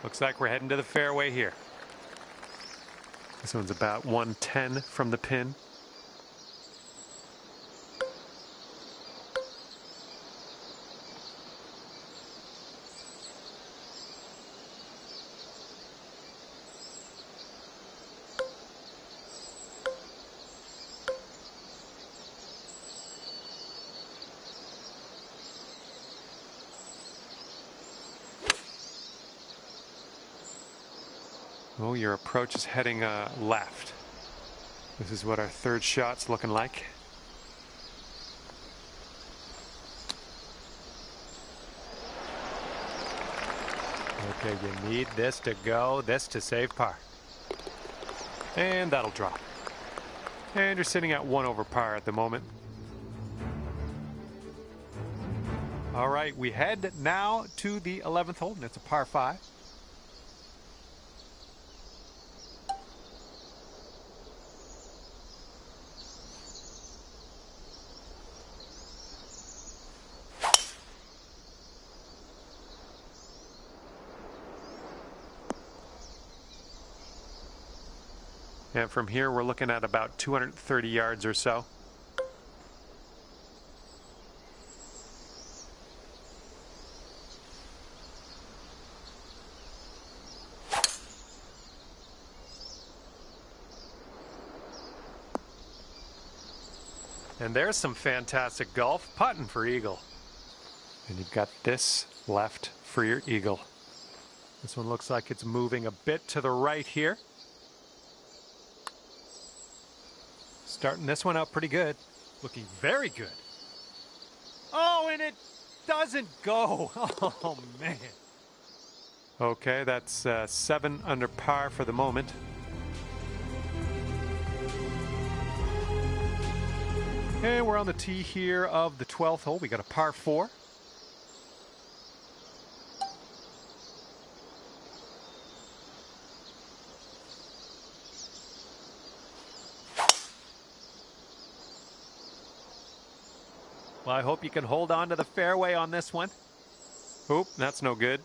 Looks like we're heading to the fairway here. This one's about 110 from the pin. Oh, your approach is heading left. This is what our third shot's looking like. Okay, you need this to go, this to save par. And that'll drop. And you're sitting at 1 over par at the moment. All right, we head now to the 11th hole, and it's a par 5. And from here, we're looking at about 230 yards or so. And there's some fantastic golf, putting for eagle. And you've got this left for your eagle. This one looks like it's moving a bit to the right here. Starting this one out pretty good. Looking very good. Oh, and it doesn't go. Oh, man. Okay, that's 7 under par for the moment. And we're on the tee here of the 12th hole. We got a par 4. Well, I hope you can hold on to the fairway on this one. Oop, that's no good.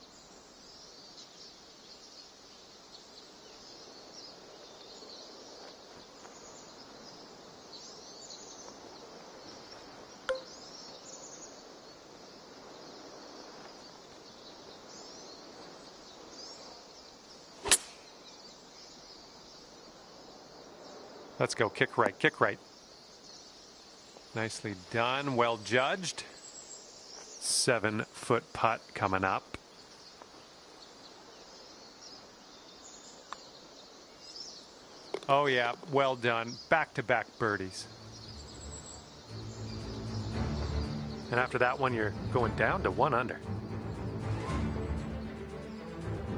Let's go, kick right, kick right. Nicely done, well judged. 7-foot putt coming up. Oh yeah, well done. Back-to-back birdies. And after that one, you're going down to 1 under.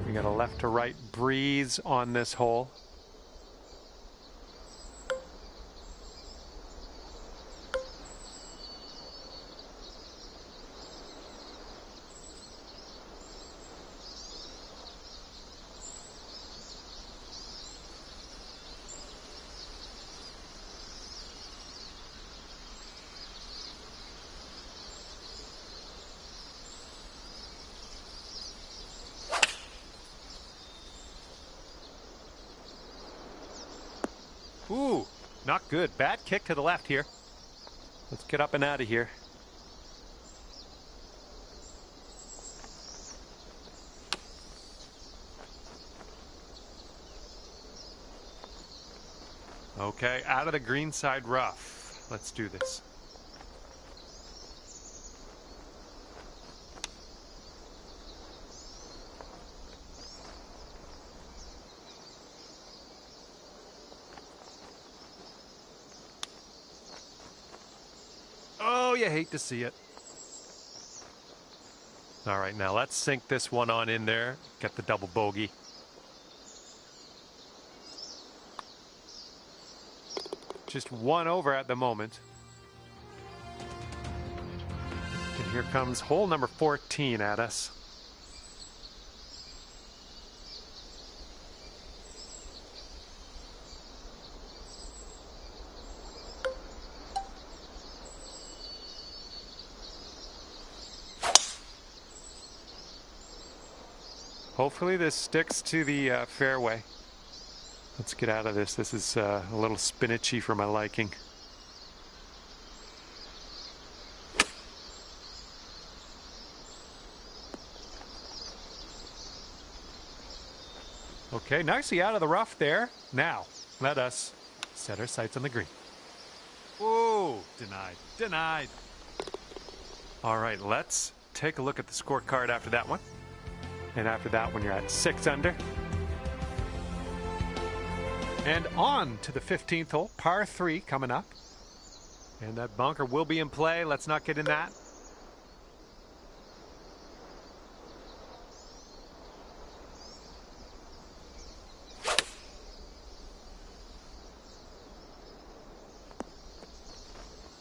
We got a left to right breeze on this hole. Ooh, not good. Bad kick to the left here. Let's get up and out of here. Okay, out of the greenside rough. Let's do this. Oh, you hate to see it. All right, now let's sink this one on in there. Get the double bogey. Just 1 over at the moment. And here comes hole number 14 at us. Hopefully this sticks to the fairway. Let's get out of this. This is a little spinachy for my liking. Okay, nicely out of the rough there. Now, let us set our sights on the green. Ooh, denied, denied. All right, let's take a look at the scorecard after that one. And after that one, you're at 6 under. And on to the 15th hole, par 3 coming up. And that bunker will be in play. Let's not get in that.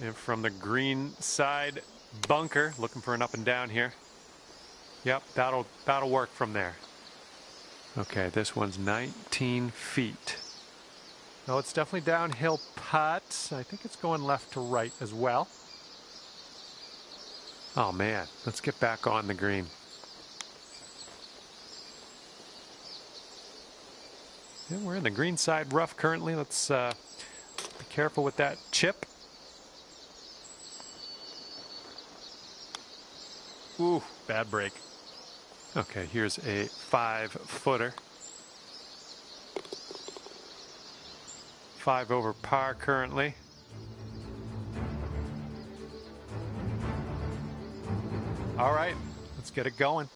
And from the green side bunker, looking for an up and down here. Yep, that'll work from there. Okay, this one's 19 feet. No, it's definitely downhill putt. I think it's going left to right as well. Oh man, let's get back on the green. Yeah, we're in the green side rough currently. Let's be careful with that chip. Ooh, bad break. Okay, here's a 5-footer. 5 over par currently. All right, let's get it going.